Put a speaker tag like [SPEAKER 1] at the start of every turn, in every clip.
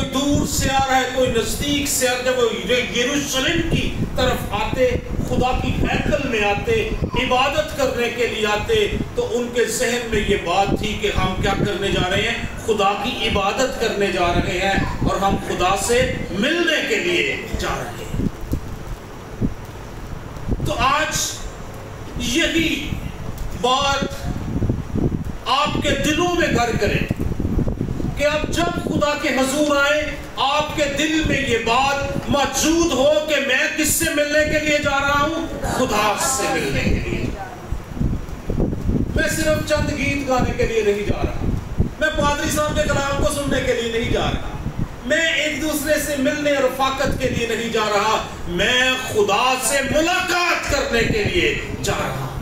[SPEAKER 1] کوئی دور سے آ رہا ہے کوئی نزدیک سے آ رہا ہے، جب وہ یروشلم کی طرف آتے، خدا کی ہیکل میں آتے، عبادت کرنے کے لیے آتے، تو ان کے ذہن میں یہ بات تھی کہ ہم کیا کرنے جا رہے ہیں؟ خدا کی عبادت کرنے جا رہے ہیں اور ہم خدا سے ملنے کے لیے جا رہے ہیں۔ تو آج یہی بات آپ کے دلوں میں گھر کرے کہ اب جب خدا کے حضور آئے آپ کے دل میں یہ بات موجود ہو کہ میں کس سے ملنے کے لیے جا رہا ہوں؟ خدا سے ملنے کے لیے۔ میں صرف چند گیت گانے کے لیے نہیں جا رہا، میں پادری صاحب کے کلام کو سننے کے لیے نہیں جا رہا، میں ایک دوسرے سے ملنے اور رفاقت کے لیے نہیں جا رہا، میں خدا سے ملاقات کرنے کے لیے جا رہا ہوں،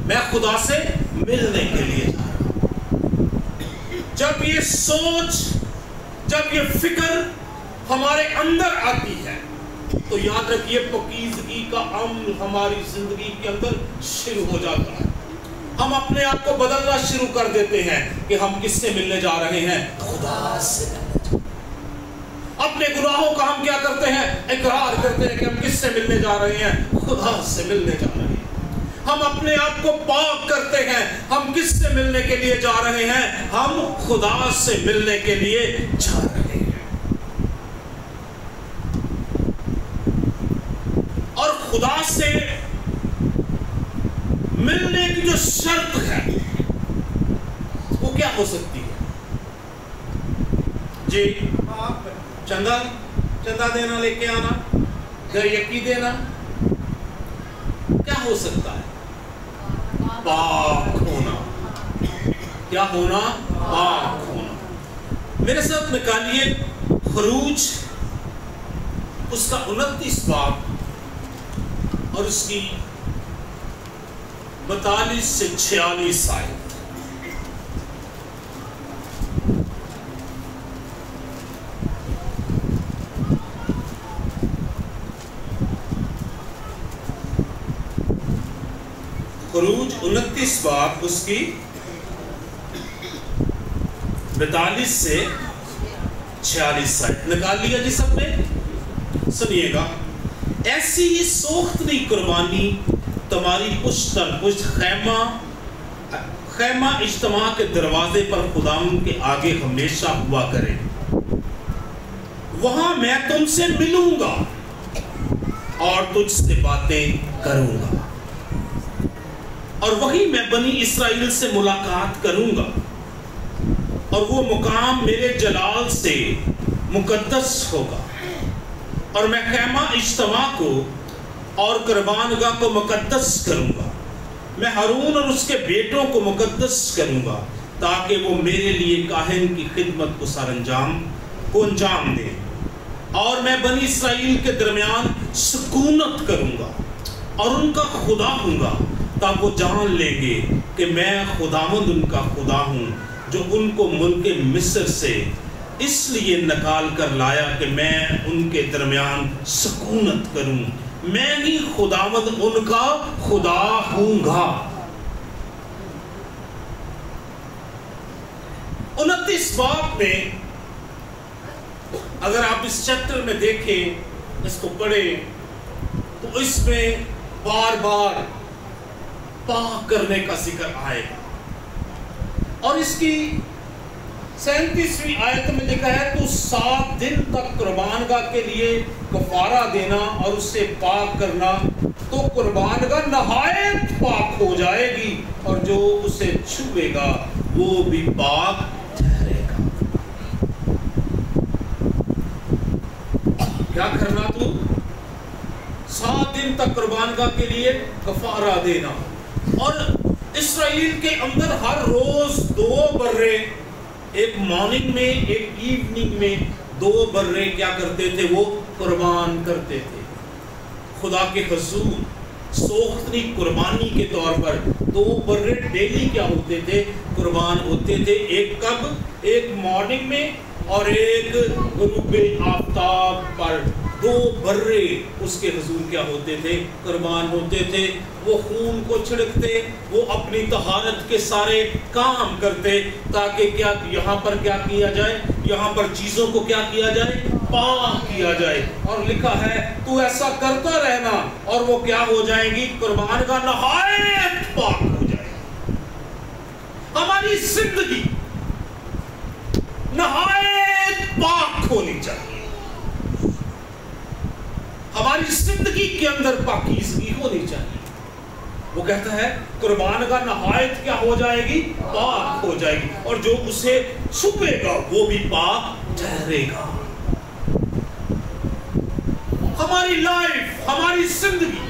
[SPEAKER 1] میں خدا سے ملنے کے لیے جا رہا ہوں۔ جب یہ سوچ، جب یہ فکر ہمارے اندر آتی ہے تو یاد رکھیے پاکیزگی کا عمل ہماری زندگی کے اندر شروع ہو جاتا ہے۔ ہم اپنے آپ کو بدلنا شروع کر دیتے ہیں کہ ہم کس سے ملنے جا رہے ہیں؟ خدا سے ملنے جا رہے ہیں۔ اپنے گناہوں کا ہم کیا کرتے ہیں؟ اقرار کرتے ہیں کہ ہم کس سے ملنے جا رہے ہیں؟ خدا سے ملنے جا رہے ہیں۔ ہم اپنے آپ کو پاک کرتے ہیں، ہم کس سے ملنے کے لیے جا رہے ہیں؟ ہم خدا سے ملنے کے لیے جا رہے ہیں۔ اور خدا سے ملنے کی جو شرط ہے وہ کیا ہو سکتی ہے؟ جی چندہ دینا، لے کے آنا، گھر یقی دینا، کیا ہو سکتا ہے؟ پاک ہونا۔ کیا ہونا؟ پاک ہونا۔ میرے ساتھ نکالیے خروج اس کا 29 باب اور اس کی 42 سے 46 آیت۔ خروج 29 باب اس کی 42 سے 46 آیت نکال لیا جی سب نے؟ سنیے گا۔ ایسی ہی سوختنی قربانی تمہاری پشت در پشت خیمہ اجتماع کے دروازے پر خداوند کے آگے ہمیشہ ہوا کرے، وہاں میں تم سے ملوں گا اور تجھ سے باتیں کروں گا، اور وہی میں بنی اسرائیل سے ملاقات کروں گا، اور وہ مقام میرے جلال سے مقدس ہوگا، اور میں خیمہ اجتماع کو اور قربان گاہ کو مقدس کروں گا، میں ہارون اور اس کے بیٹوں کو مقدس کروں گا تاکہ وہ میرے لیے کاہن کی خدمت کو انجام دے، اور میں بنی اسرائیل کے درمیان سکونت کروں گا اور ان کا خدا ہوں گا، تاکہ وہ جان لیں گے کہ میں خداوند ان کا خدا ہوں، جو ان کو ملک مصر سے اس لیے نکال کر لایا کہ میں ان کے درمیان سکونت کروں، میں ہی خداوند ان کا خدا ہوں گا۔ 29 باب میں اگر آپ اس چیپٹر میں دیکھیں، اس کو پڑھیں، تو اس میں بار بار پاک کرنے کا ذکر آئے گا، اور اس کی 37ویں آیت میں لکھا ہے تو 7 دن تک قربان گاہ کے لیے کفارہ دینا اور اس سے پاک کرنا، تو قربان گاہ نہایت پاک ہو جائے گی، اور جو اسے چھوئے گا وہ بھی پاک ٹھہرے گا۔ کیا کرنا؟ تو 7 دن تک قربان گاہ کے لیے کفارہ دینا، اور اسرائیل کے اندر ہر روز 2 برے، ایک مارننگ میں ایک ایوننگ میں 2 برے کیا کرتے تھے؟ وہ قربان کرتے تھے خدا کے حضور۔ سوختنی قربانی کے طور پر 2 برے ڈیلی کیا ہوتے تھے؟ قربان ہوتے تھے. ایک کب؟ ایک مارننگ میں اور ایک غروب آفتاب پر. 2 برے اس کے حضور کیا ہوتے تھے؟ قربان ہوتے تھے. وہ خون کو چھڑکتے, وہ اپنی طہارت کے سارے کام کرتے تاکہ کیا یہاں پر کیا کیا جائے؟ یہاں پر چیزوں کو کیا کیا جائے؟ پاک کیا جائے. اور لکھا ہے تو ایسا کرتا رہنا اور وہ کیا ہو جائیں گی؟ قربان کا نہایت پاک ہو جائے. ہماری زندگی نہایت پاک ہونی چاہیے. ہماری زندگی کے اندر پاکیزگی ہونی چاہیے. وہ کہتا ہے قربان کا نہایت کیا ہو جائے گی؟ پاک ہو جائے گی. اور جو اسے چھپے گا وہ بھی پاک ٹھہرے گا. ہماری لائف, ہماری زندگی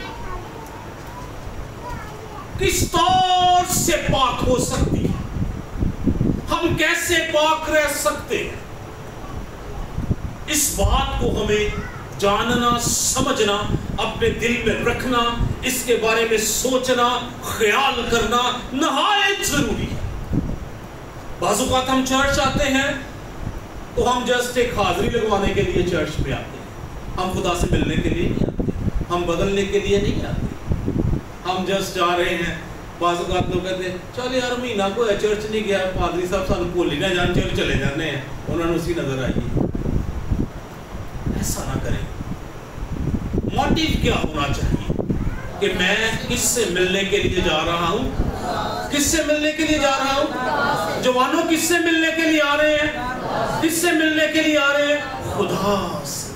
[SPEAKER 1] کس طور سے پاک ہو سکتی ہے؟ ہم کیسے پاک رہ سکتے ہیں؟ اس بات کو ہمیں جاننا, سمجھنا, اپنے دل میں رکھنا, اس کے بارے میں سوچنا, خیال کرنا نہایت ضروری ہے. بعض اوقات ہم چرچ آتے ہیں تو ہم جسٹ ایک حاضری لگوانے کے لیے چرچ میں آتے ہیں. ہم خدا سے ملنے کے لیے نہیں آتے, ہم بدلنے کے لیے نہیں آتے, ہم جسٹ جا رہے ہیں. بعض اوقات لوگ کہتے ہیں چل یار مہینہ کو ہے چرچ نہیں گیا, پادری صاحب سانو بھول ہی نہ جان, چل چلے جانے ہیں, انہوں نے اسی نظر آئی. ایسا نہ کریں. موٹیو کیا ہونا چاہیے کہ میں کس سے ملنے کے لیے جا رہا ہوں؟ کس سے ملنے کے لیے جا رہا ہوں؟ جوانوں کس سے ملنے کے لیے آ رہے ہیں؟ کس سے ملنے کے لیے آ رہے ہیں؟ خدا سے.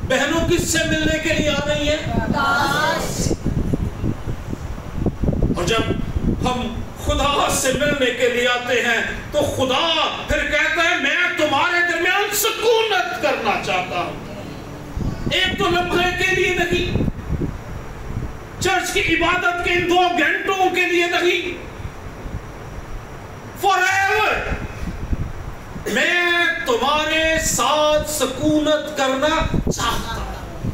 [SPEAKER 1] بہنوں کس سے ملنے کے لیے آ رہی ہیں؟ اور جب ہم خدا سے ملنے کے لیے آتے ہیں تو خدا پھر کہتا ہے میں تمہارے درمیان سکونت کرنا چاہتا ہوں. ایک تو لمحے کے لیے نہیں, چرچ کی عبادت کے ان 2 گھنٹوں کے لیے نہیں, forever میں تمہارے ساتھ سکونت کرنا چاہتا ہوں.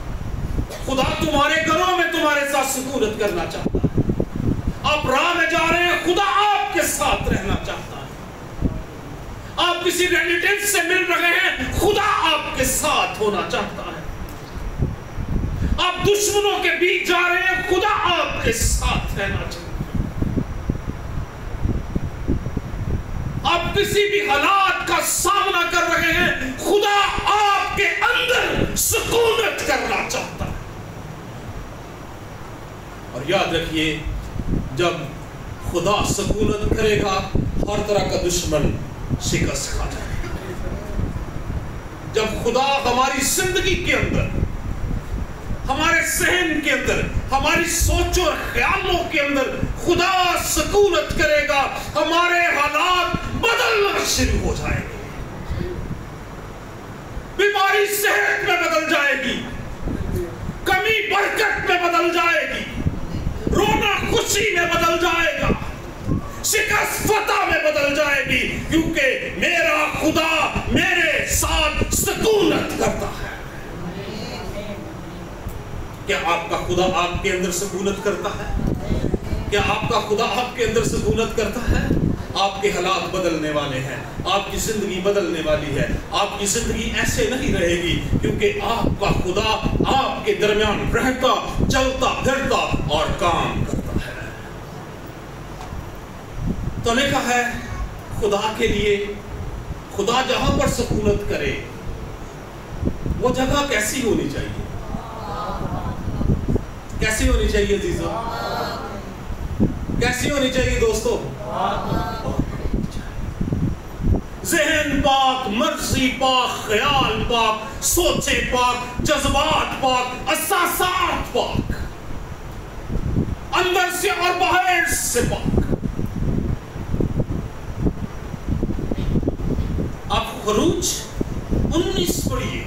[SPEAKER 1] خدا تمہارے گھروں میں تمہارے ساتھ سکونت کرنا چاہتا ہے. آپ راہ میں جا رہے ہیں, خدا آپ کے ساتھ رہنا چاہتا ہے. آپ کسی ریلیٹیو سے مل رہے ہیں, خدا آپ کے ساتھ ہونا چاہتا ہے. آپ دشمنوں کے بیچ جا رہے ہیں, خدا آپ کے ساتھ رہنا چاہتا ہے. آپ کسی بھی حالات کا سامنا کر رہے ہیں, خدا آپ کے اندر سکونت کرنا چاہتا ہے. اور یاد رکھیے جب خدا سکونت کرے گا ہر طرح کا دشمن شکست کھا جائے گا. جب خدا ہماری زندگی کے اندر, ہمارے ذہن کے اندر, ہماری سوچ اور خیالوں کے اندر خدا سکونت کرے گا, ہمارے حالات بدلنا شروع ہو جائیں گے. بیماری صحت میں بدل جائے گی, کمی برکت میں بدل جائے گی, رونا خوشی میں بدل جائے گا, شکست فتح میں بدل جائے گی, کیونکہ میرا خدا میرے ساتھ سکونت کرتا ہے. کیا آپ کا خدا آپ کے اندر سکونت کرتا ہے؟ کیا آپ کا خدا آپ کے اندر سکونت کرتا ہے؟ آپ کے حالات بدلنے والے ہیں, آپ کی زندگی بدلنے والی ہے. آپ کی زندگی ایسے نہیں رہے گی کیونکہ آپ کا خدا آپ کے درمیان رہتا, چلتا پھرتا اور کام کرتا ہے. تو لکھا ہے خدا کے لیے, خدا جہاں پر سکونت کرے وہ جگہ کیسی ہونی چاہیے؟ کیسی ہونی چاہیے عزیزو؟ کیسی ہونی چاہیے دوستو؟ ذہن پاک, مرضی پاک, خیال پاک, سوچیں پاک, جذبات پاک, احساسات پاک, اندر سے اور باہر سے پاک. آپ خروج 19 پڑھیے,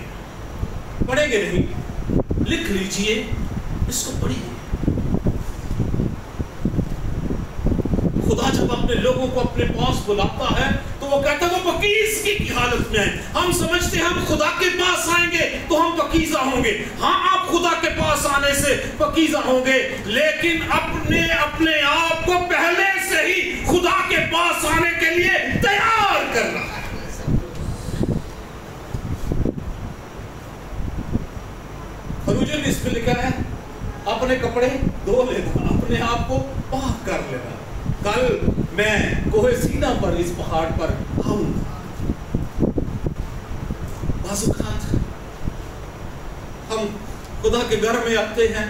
[SPEAKER 1] پڑھیں گے نہیں, لکھ لیجئے, اس کو پڑھیے. خدا جب اپنے لوگوں کو اپنے پاس بلاتا ہے تو وہ کہتا ہے وہ پاکیزگی کی حالت میں ہے. ہم سمجھتے ہیں ہم خدا کے پاس آئیں گے تو ہم پاکیزہ ہوں گے. ہاں آپ خدا کے پاس آنے سے پاکیزہ ہوں گے, لیکن اپنے آپ کو پہلے سے ہی خدا کے پاس آنے کے لیے تیار کرنا ہے. خروجین اس پہ لکھا ہے اپنے کپڑے دھو لینا, اپنے آپ کو پاک کر لینا. کل میں کوہ سینا پر اس پہاڑ پر آؤں گا. بعض اوقات ہم خدا کے گھر میں آتے ہیں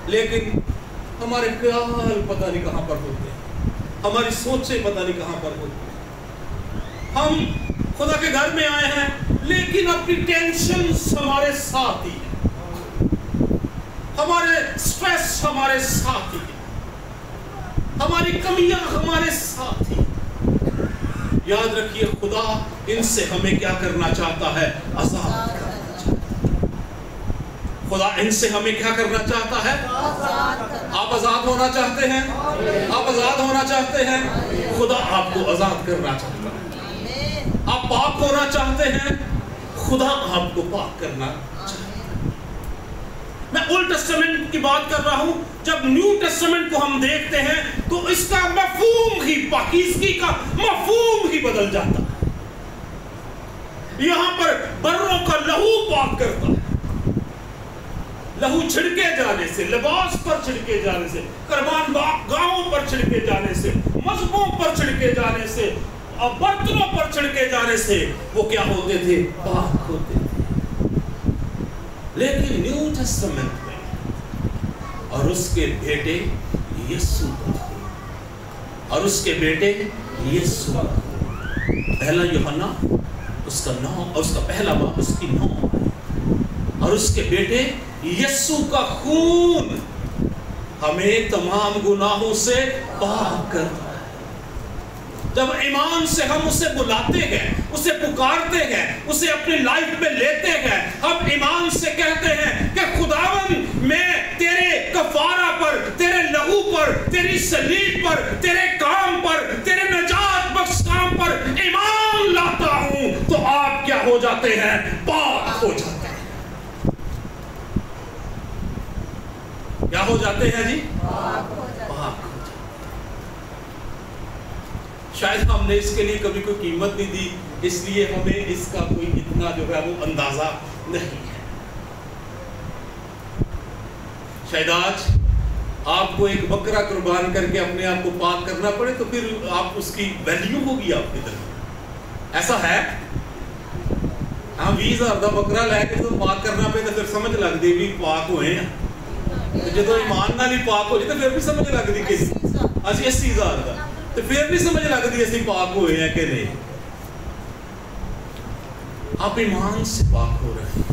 [SPEAKER 1] لیکن ہمارے خیال پتہ نہیں کہاں پر ہوتے ہیں, ہماری سوچیں پتہ نہیں کہاں پر ہوتی ہیں. ہم خدا کے گھر میں آئے ہیں لیکن اپنی ٹینشن ہمارے ساتھ ہی ہے, ہمارے سٹریس ہمارے ساتھ ہی, ہماری کمیاں ہمارے ساتھ ہی. یاد رکھیے خدا ان سے ہمیں کیا کرنا چاہتا ہے؟ آزاد کرنا چاہتا ہے. خدا ان سے ہمیں کیا کرنا چاہتا ہے؟ آپ آزاد ہونا چاہتے ہیں؟ آپ آزاد ہونا چاہتے ہیں؟ خدا آپ کو آزاد کرنا چاہتا ہے. آپ پاک ہونا چاہتے ہیں؟ خدا آپ کو پاک کرنا چاہتا ہے. میں اولڈ ٹیسٹمنٹ کی بات کر رہا ہوں. جب نیو ٹیسٹمنٹ کو ہم دیکھتے ہیں تو اس کا مفہوم ہی, پاکیزگی کا مفہوم ہی بدل جاتا ہے. یہاں پر بروں کا لہو پاک کرتا ہے. لہو چھڑکے جانے سے, لباس پر چھڑکے جانے سے, قربان گاہوں پر چھڑکے جانے سے, مذہبوں پر چھڑکے جانے سے, برتنوں پر چھڑکے جانے سے وہ کیا ہوتے تھے؟ پاک ہوتے تھے. لیکن نیو ٹیسٹمنٹ میں اور اس کے بیٹے یسوع اور اس کے بیٹے یسوع, پہلا یوحنا اس کا 9 اور اس کا پہلا باب اس کی 9, اور اس کے بیٹے یسوع کا خون ہمیں تمام گناہوں سے پاک کرتا ہے. جب ایمان سے ہم اسے بلاتے ہیں, اسے پکارتے ہیں, اسے اپنی لائف میں لیتے ہیں, ہم ایمان سے کہتے ہیں کہ خداوند میں تیرے کفارہ پر, تیرے لہو پر, تیری صلیب پر, تیرے کام پر, تیرے نجات بخش کام پر ایمان لاتا ہوں, تو آپ کیا ہو جاتے ہیں؟ پاک ہو جاتے ہیں. کیا ہو جاتے ہیں جی؟ پاک ہو جاتے ہیں. شاید ہم نے اس کے لیے کبھی کوئی قیمت نہیں دی, اس لیے ہمیں اس کا کوئی اتنا جو ہے وہ اندازہ نہیں ہے. شاید آج آپ کو ایک بکرا قربان کر کے اپنے آپ کو پاک کرنا پڑے تو پھر آپ اس کی ویلیو ہوگی آپ کی طرف. ایسا ہے ہم 20,000 کا بکرا لے کے تو پاک کرنا پہ تو پھر سمجھ لگ دی بھی پاک ہوئے ہیں. جب ایمان نہ نہیں پاک ہو جائے تو پھر بھی سمجھ لگ دی کہ 80,000 کا, تو پھر بھی سمجھ لگتی ہے پاک ہوئے ہیں کہ نہیں. آپ ایمان سے پاک ہو رہے ہیں,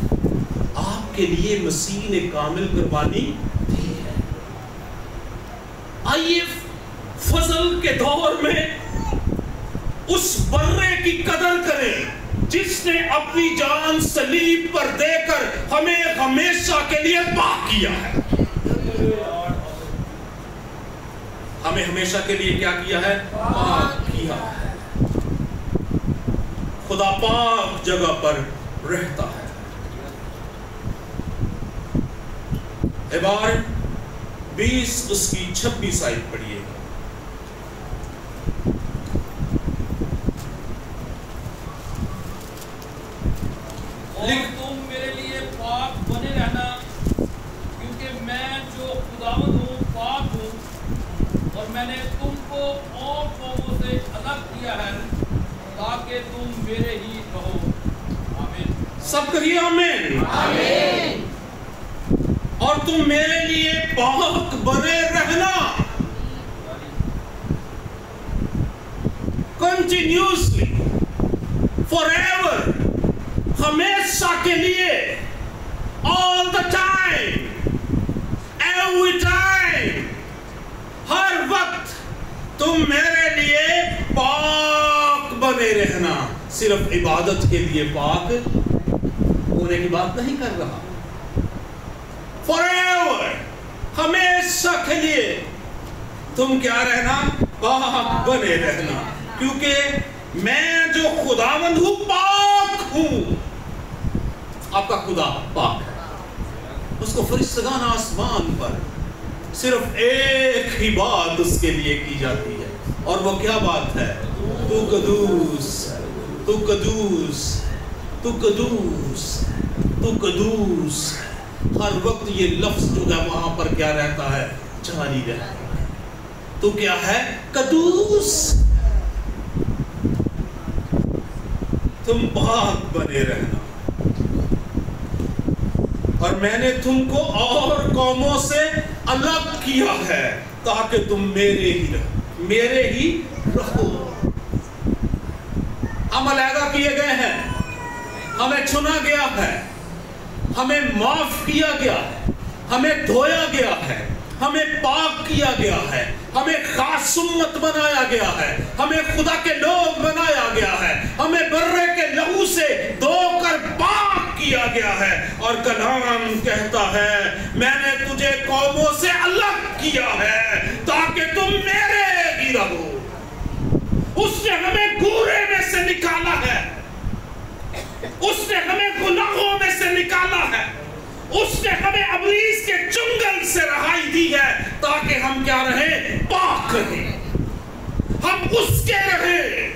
[SPEAKER 1] آپ کے لیے مسیح نے کامل قربانی دی ہے. آئیے فضل کے دور میں اس برے کی قدر کریں جس نے اپنی جان صلیب پر دے کر ہمیں ہمیشہ کے لیے پاک کیا ہے. ہمیں ہمیشہ کے لیے کیا کیا ہے؟ پاک کیا ہے. خدا پاک جگہ پر رہتا ہے. عبارت 20 اس کی 26 آیت پڑھیے گا.
[SPEAKER 2] اور تم میرے لیے پاک بنے رہنا, کیونکہ میں جو خداوند ہوں پاک ہوں, اور میں نے تم کو اور قوموں سے الگ کیا ہے تاکہ تم میرے ہی رہو. آمین.
[SPEAKER 1] سب کہیے آمین.
[SPEAKER 3] آمین.
[SPEAKER 1] اور تم میرے لیے پاک بنے رہنا. کنٹینیوسلی, فار ایور, ہمیشہ کے لیے, all the time, every time, ہر وقت تم میرے لیے پاک بنے رہنا. صرف عبادت کے لیے پاک ہونے کی بات نہیں کر رہا. forever, ہمیشہ کے لیے تم کیا رہنا؟ پاک بنے رہنا. کیونکہ میں جو خداوند ہوں پاک ہوں. آپ کا خدا پاک ہے. اس کو فرشتگان آسمان پر صرف ایک ہی بات اس کے لیے کی جاتی ہے, اور وہ کیا بات ہے؟ تو قدوس, تو قدوس, تو قدوس, تو قدوس. ہر وقت یہ لفظ جو ہے وہاں پر کیا رہتا ہے؟ جاری رہتا ہے. تو کیا ہے؟ قدوس. تم پاک بنے رہنا, اور میں نے تم کو اور قوموں سے الگ کیا ہے تاکہ تم میرے ہی رہو. ہم علیحدہ کیے گئے ہیں, ہمیں چنا گیا ہے, ہمیں معاف کیا گیا ہے, ہمیں دھویا گیا ہے, ہمیں پاک کیا گیا ہے, ہمیں خاص امت بنایا گیا ہے, ہمیں خدا کے لوگ بنایا گیا ہے, ہمیں برے کے لہو سے دھو کر پاک کیا گیا ہے. اور کلام کہتا ہے میں نے تجھے قوموں سے الگ کیا ہے تاکہ تم میرے ہی رہو. اس نے ہمیں گورے میں سے نکالا ہے, اس نے ہمیں گناہوں میں سے نکالا ہے, اس نے ہمیں ابلیس کے چنگل سے رہائی دی ہے تاکہ ہم کیا رہیں؟ پاک رہیں. ہم اس کے رہیں,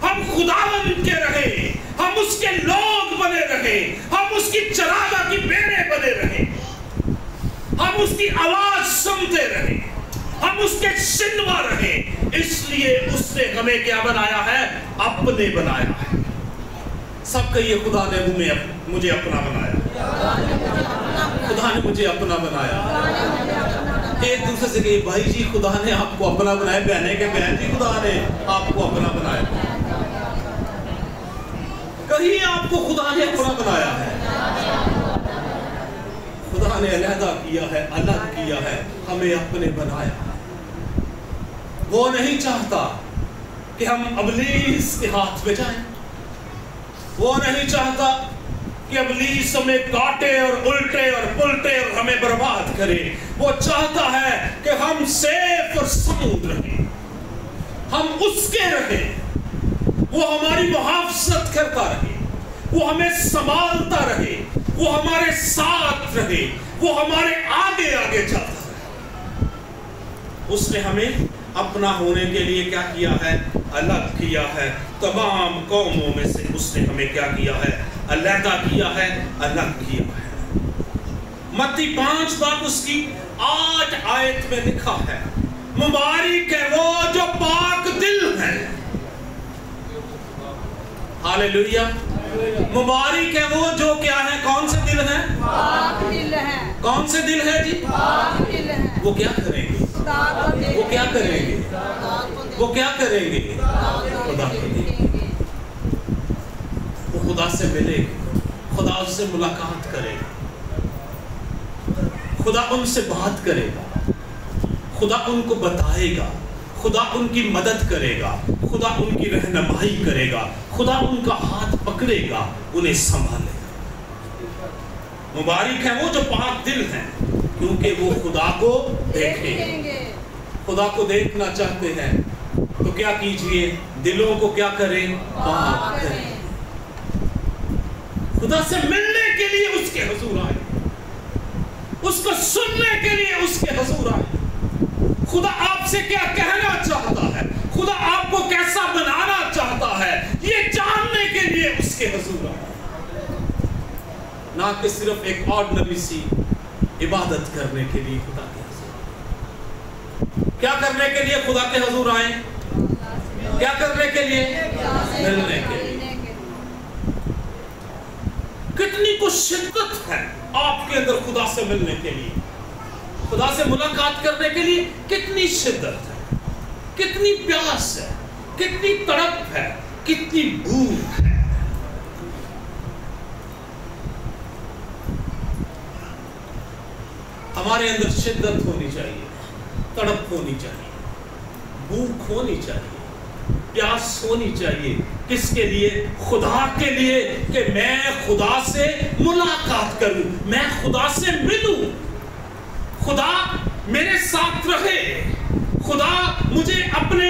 [SPEAKER 1] ہم خداوند کے رہیں, ہم اس کے لوگ بنے رہیں, ہم اس کی چراگاہ کی بیڑے بنے رہیں, ہم اس کی آواز سنتے رہیں, ہم اس کے سنوا رہیں. اس لیے اس نے ہمیں کیا بنایا ہے؟ اپنے بنایا ہے. سب کہیے خدا نے مجھے اپنا بنایا, خدا نے مجھے اپنا بنایا. ایک دوسرے سے کہیے بھائی جی خدا نے آپ کو اپنا بنایا, بہنیں کہ بہن جی خدا نے آپ کو اپنا بنایا. کہیں آپ کو خدا نے اپنا بنایا ہے. خدا نے علیحدہ کیا ہے, الگ کیا ہے, ہمیں اپنے بنایا. وہ نہیں چاہتا کہ ہم ابلیس کے ہاتھ میں جائیں. وہ نہیں چاہتا کہ ابلیس ہمیں کاٹے اور الٹے اور پلٹے اور ہمیں برباد کرے. وہ چاہتا ہے کہ ہم سیف اور سمود رہیں, ہم اس کے رہیں, وہ ہماری محافظت کرتا رہے, وہ ہمیں سنبھالتا رہے, وہ ہمارے ساتھ رہے, وہ ہمارے آگے آگے چلتا رہے. اس نے ہمیں اپنا ہونے کے لیے کیا کیا ہے؟ الگ کیا ہے. تمام قوموں میں سے اس نے ہمیں کیا کیا ہے؟ علیحدہ کیا ہے, الگ کیا ہے. متی 5 باب اس کی 8 آیت میں لکھا ہے مبارک ہے وہ جو پاک دل ہے. ہاللیلویہ. مبارک ہے وہ جو کیا ہے؟ کون سے دل ہے؟
[SPEAKER 3] پاک دل ہے. کون سے دل ہے جی؟ پاک دل ہے. وہ کیا کریں گے؟ وہ کیا کریں گے؟ وہ کیا کریں گے؟ خدا کو دیکھیں گے. وہ خدا سے ملے گے, خدا اس سے ملاقات کرے گا, خدا ان سے بات کرے گا, خدا ان کو بتائے گا, خدا ان کی مدد کرے گا, خدا ان کی رہنمائی کرے گا, خدا ان کا ہاتھ پکڑے گا, انہیں سنبھالے گا. مبارک ہے وہ جو پاک دل ہیں کیونکہ وہ خدا کو دیکھیں گے. خدا کو دیکھنا چاہتے ہیں تو کیا کیجئے؟ دلوں کو کیا کریں؟ پاک کریں. خدا سے ملنے کے لیے اس کے حضور آئے, اس کو سننے کے لیے اس کے حضور آئے. خدا آپ سے کیا کہنا چاہتا ہے, خدا آپ کو کیسا بنانا چاہتا ہے, یہ جاننے کے لیے اس کے حضور آئے. نہ کہ صرف ایک آرڈنری سی عبادت کرنے کے لیے خدا کے حضور. کیا کرنے کے لیے خدا کے حضور آئے؟ کیا کرنے کے لیے؟ ملنے کے لیے. کتنی کچھ شدت ہے آپ کے اندر خدا سے ملنے کے لیے, خدا سے ملاقات کرنے کے لیے. کتنی شدت ہے, کتنی پیاس ہے, کتنی تڑپ ہے, کتنی بھوک ہے. ہمارے اندر شدت ہونی چاہیے, تڑپ ہونی چاہیے, بھوک ہونی چاہیے, پیاس ہونی چاہیے. کس کے لیے؟ خدا کے لیے, کہ میں خدا سے ملاقات کروں, میں خدا سے ملوں, خدا میرے ساتھ رہے, خدا مجھے اپنے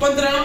[SPEAKER 1] 15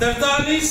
[SPEAKER 1] 43